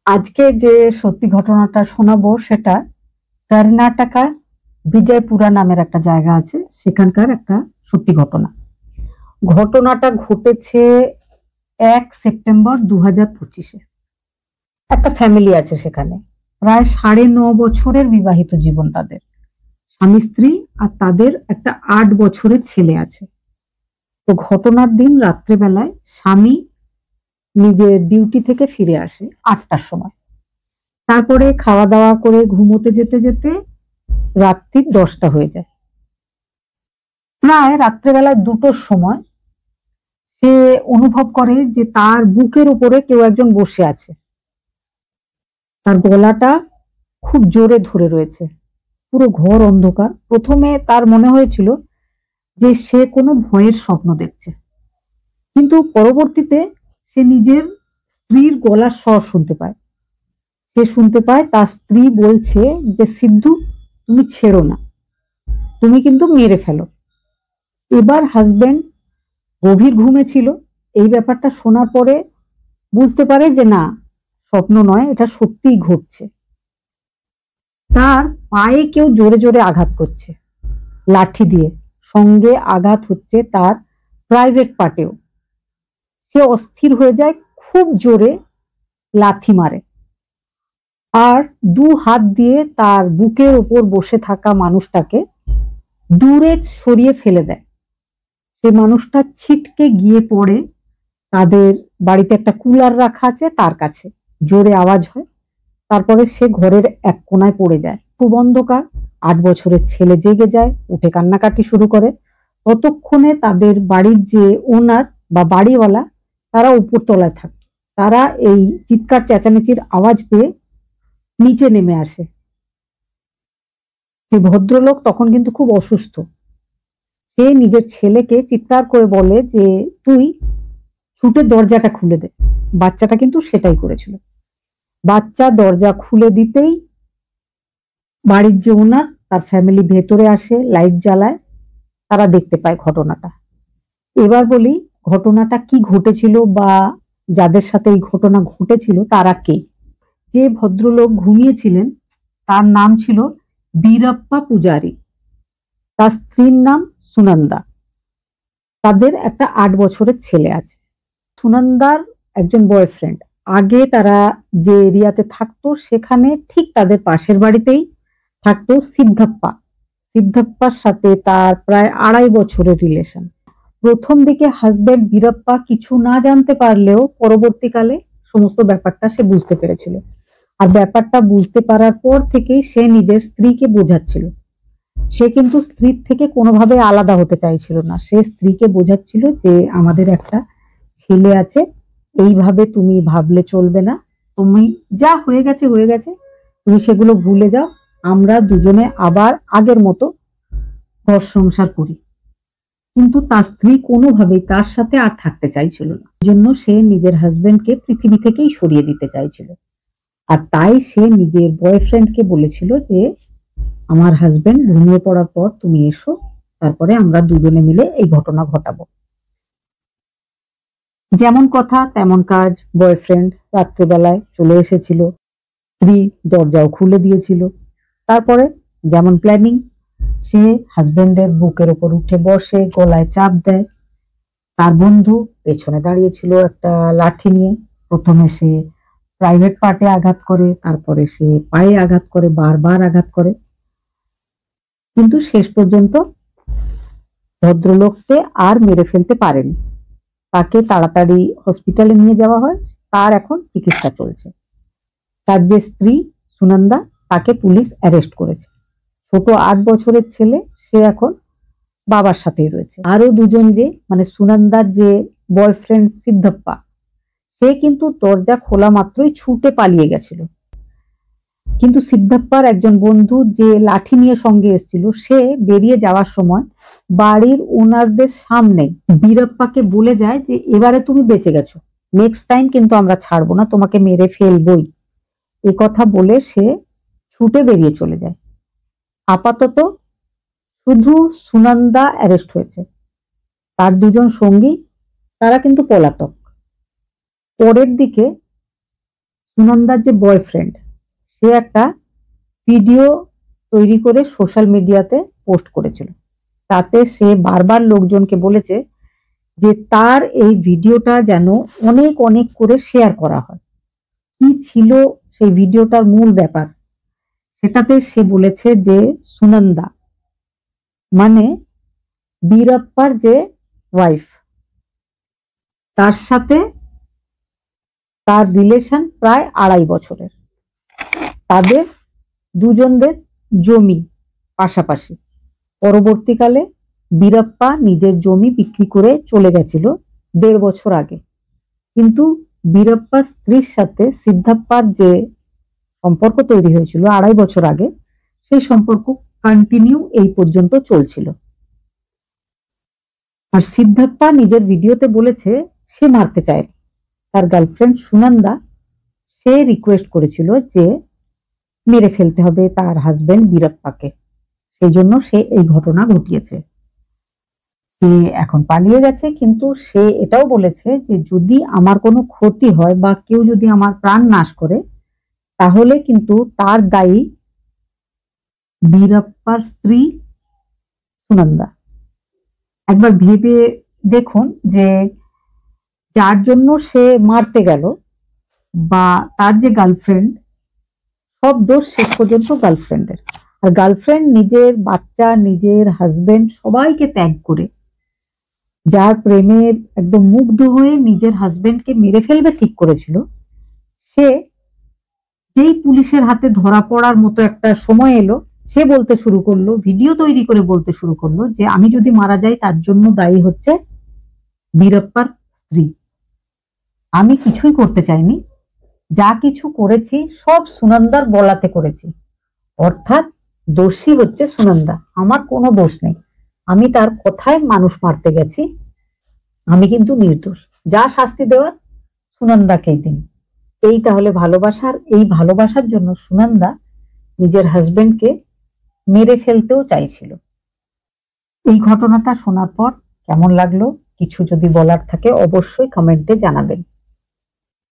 আজকে যে সত্যি ঘটনাটা শোনাবো সেটা কর্ণাটকা বিজয়পুরা নামের একটা জায়গা আছে, সেখানকার একটা সত্যি ঘটনা। ঘটনাটা ঘটেছে 1 সেপ্টেম্বর 2025-এ। একটা ফ্যামিলি আছে সেখানে, প্রায় 9.5 বছরের বিবাহিত জীবন তাদের, স্বামী স্ত্রী, আর তাদের একটা 8 বছরের ছেলে আছে। তো ঘটনার দিন রাত্রেবেলায় স্বামী নিজের ডিউটি থেকে ফিরে আসে 8টার সময়। তারপরে খাওয়া দাওয়া করে ঘুমোতে যেতে যেতে রাত্রি 10টা হয়ে যায়। প্রায় রাত্রেবেলায় 2টোর সময় সে অনুভব করে যে তার বুকের উপরে কেউ একজন বসে আছে, তার গলাটা খুব জোরে ধরে রয়েছে, পুরো ঘর অন্ধকার। প্রথমে তার মনে হয়েছিল যে সে কোনো ভয়ের স্বপ্ন দেখছে, কিন্তু পরবর্তীতে সে নিজের স্ত্রীর গলার স্বর শুনতে পায়। সে শুনতে পায় তার স্ত্রী বলছে যে, সিদ্ধু, তুমি ছেড়ো না, তুমি কিন্তু মেরে ফেলো। এবার হাজবেন্ড গভীর ঘুমে ছিল, এই ব্যাপারটা শোনার পরে বুঝতে পারে যে না, স্বপ্ন নয়, এটা সত্যিই ঘটছে। তার পায়ে কেউ জোরে জোরে আঘাত করছে লাঠি দিয়ে, সঙ্গে আঘাত হচ্ছে তার প্রাইভেট পার্টেও। সে অস্থির হয়ে যায়, খুব জোরে লাথি মারে, আর 2 হাত দিয়ে তার বুকের ওপর বসে থাকা মানুষটাকে দূরে সরিয়ে ফেলে দেয়। সে মানুষটা ছিটকে গিয়ে পড়ে তাদের বাড়িতে একটা কুলার রাখা আছে, তার কাছে জোরে আওয়াজ হয়। তারপরে সে ঘরের এক কোনায় পড়ে যায়, খুব অন্ধকার। 8 বছরের ছেলে জেগে যায়, উঠে কান্নাকাটি শুরু করে। ততক্ষণে তাদের বাড়ির যে ওনার বা বাড়িওয়ালা, তারা উপরতলায় থাকত। তারা এই চিৎকার চেঁচামেচির আওয়াজ পেয়ে নিচে নেমে আসে। সেই ভদ্রলোক তখন কিন্তু খুব অসুস্থ। সে নিজের ছেলেকে চিৎকার করে বলে যে, তুই ছুটে দরজাটা খুলে দে। বাচ্চাটা কিন্তু সেটাই করেছিল। বাচ্চা দরজা খুলে দিতেই বাড়ির যে ওনার, তার ফ্যামিলি ভেতরে আসে, লাইট জ্বালায়, তারা দেখতে পায় ঘটনাটা। এবার বলি ঘটনাটা কি ঘটেছিল বা যাদের সাথে এই ঘটনা ঘটেছিল তারা কে। যে ভদ্রলোক ঘুমিয়েছিলেন তার নাম ছিল বীরাপ্পা পূজারী, তার স্ত্রীর নাম সুনন্দা। তাদের একটা 8 বছরের ছেলে আছে। সুনন্দার একজন বয়ফ্রেন্ড, আগে তারা যে এরিয়াতে থাকতো সেখানে ঠিক তাদের পাশের বাড়িতেই থাকতো সিদ্ধাপ্পা। সিদ্ধাপ্পার সাথে তার প্রায় 2.5 বছরের রিলেশন। প্রথম দিকে হাজবেন্ড বীরাপ্পা কিছু না জানতে পারলেও পরবর্তীকালে সমস্ত ব্যাপারটা সে বুঝতে পেরেছিল। আর ব্যাপারটা বুঝতে পারার পর থেকেই সে নিজের স্ত্রীকে বোঝাচ্ছিল। সে কিন্তু স্ত্রীর থেকে কোনোভাবে আলাদা হতে চাইছিল না। সে স্ত্রীকে বোঝাচ্ছিল যে আমাদের একটা ছেলে আছে, এইভাবে তুমি ভাবলে চলবে না, তুমি যা হয়ে গেছে হয়ে গেছে, তুমি সেগুলো ভুলে যাও, আমরা দুজনে আবার আগের মতো ঘর সংসার করি। কিন্তু তার স্ত্রী কোনোভাবেই তার সাথে আর থাকতে চাইছিল না, জন্য সে নিজের হাজবেন্ডকে পৃথিবী থেকেই সরিয়ে দিতে চাইছিল। আর তাই সে নিজের বয়ফ্রেন্ডকে বলেছিল যে, আমার হাজবেন্ড ঘুমিয়ে পড়ার পর তুমি এসো, তারপরে আমরা দুজনে মিলে এই ঘটনা ঘটাবো। যেমন কথা তেমন কাজ। বয়ফ্রেন্ড রাত্রিবেলায় চলে এসেছিল, স্ত্রী দরজাও খুলে দিয়েছিল। তারপরে যেমন প্ল্যানিং, সে হাজবেন্ডের বুকের ওপর উঠে বসে, গলায় চাপ দেয়। তার বন্ধু পেছনে দাঁড়িয়েছিল একটা লাঠি নিয়ে। প্রথমে সে প্রাইভেট পার্টে আঘাত করে, তারপরে সে পায়ে আঘাত করে, বারবার আঘাত করে, কিন্তু শেষ পর্যন্ত ভদ্রলোককে আর মেরে ফেলতে পারেনি। তাকে তাড়াতাড়ি হসপিটালে নিয়ে যাওয়া হয়, তার এখন চিকিৎসা চলছে। তার যে স্ত্রী সুনন্দা, তাকে পুলিশ অ্যারেস্ট করেছে। ছোট 8 বছরের ছেলে, সে এখন বাবার সাথেই রয়েছে। আরো দুজন, যে মানে সুনন্দার যে বয়ফ্রেন্ড সিদ্ধাপ্পা, সে কিন্তু দরজা খোলা মাত্রই ছুটে পালিয়ে গেছিল। কিন্তু সিদ্ধাপ্পার একজন বন্ধু যে লাঠি নিয়ে সঙ্গে এসেছিল, সে বেরিয়ে যাওয়ার সময় বাড়ির ওনারদের সামনে বীরাপ্পাকে বলে যায় যে, এবারে তুমি বেঁচে গেছো, নেক্সট টাইম কিন্তু আমরা ছাড়বো না, তোমাকে মেরে ফেলবই। এ কথা বলে সে ছুটে বেরিয়ে চলে যায়। আপাতত শুধু সুনন্দা অ্যারেস্ট হয়েছে, তার দুজন সঙ্গী তারা কিন্তু পলাতক। পরের দিকে সুনন্দার যে বয়ফ্রেন্ড, সে একটা ভিডিও তৈরি করে সোশ্যাল মিডিয়াতে পোস্ট করেছিল। তাতে সে বারবার লোকজনকে বলেছে যে তার এই ভিডিওটা যেন অনেক অনেক করে শেয়ার করা হয়। কি ছিল সেই ভিডিওটার মূল ব্যাপার, সেটাতে সে বলেছে যে সুনন্দা মানে বীরাপ্পার যে ওয়াইফ, তার সাথে তার রিলেশন প্রায় 2.5 বছরের। তাদের দুজনদের জমি পাশাপাশি। পরবর্তীকালে বীরাপ্পা নিজের জমি বিক্রি করে চলে গেছিল 1.5 বছর আগে। কিন্তু বীরাপ্পার স্ত্রীর সাথে সিদ্ধাপ্পার যে সম্পর্ক তৈরি হয়েছিল 2.5 বছর আগে, সেই সম্পর্ক কন্টিনিউ এই পর্যন্ত চলছিল। আর সিদ্ধাপ্পা নিজের ভিডিওতে বলেছে সে মারতে চায়। তার গার্লফ্রেন্ড সুনন্দা সে রিকোয়েস্ট করেছিল যে মেরে ফেলতে হবে তার হাজবেন্ড বীরাপ্পাকে, সেই জন্য সে এই ঘটনা ঘটিয়েছে। সে এখন পালিয়ে গেছে, কিন্তু সে এটাও বলেছে যে যদি আমার কোনো ক্ষতি হয় বা কেউ যদি আমার প্রাণ নাশ করে, তাহলে কিন্তু তার দায়ী বীরাপ্পার স্ত্রী সুনন্দা। একবার ভেবে দেখুন যে যার জন্য সে মারতে গেল বা তার যে গার্লফ্রেন্ড, সব দোষ শেষ পর্যন্ত গার্লফ্রেন্ডের। আর গার্লফ্রেন্ড নিজের বাচ্চা, নিজের হাজবেন্ড সবাইকে ত্যাগ করে, যার প্রেমে একদম মুগ্ধ হয়ে নিজের হাজবেন্ডকে মেরে ফেলবে ঠিক করেছিল, সে যেই পুলিশের হাতে ধরা পড়ার মতো একটা সময় এলো, সে বলতে শুরু করলো, ভিডিও তৈরি করে বলতে শুরু করলো যে আমি যদি মারা যাই তার জন্য দায়ী হচ্ছে বীরাপ্পার স্ত্রী। আমি কিছুই করতে চাইনি, যা কিছু করেছি সব সুনন্দার বলাতে করেছি, অর্থাৎ দোষী হচ্ছে সুনন্দা, আমার কোনো দোষ নেই। আমি তার কথায় মানুষ মারতে গেছি, আমি কিন্তু নির্দোষ। যা শাস্তি দেওয়ার সুনন্দাকেই দিন। এই তাহলে ভালোবাসার, এই ভালোবাসার জন্য সুনন্দা নিজের হাজবেন্ডকে মেরে ফেলতেও চাইছিল। এই ঘটনাটা শোনার পর কেমন লাগলো, কিছু যদি বলার থাকে অবশ্যই কমেন্টে জানাবেন।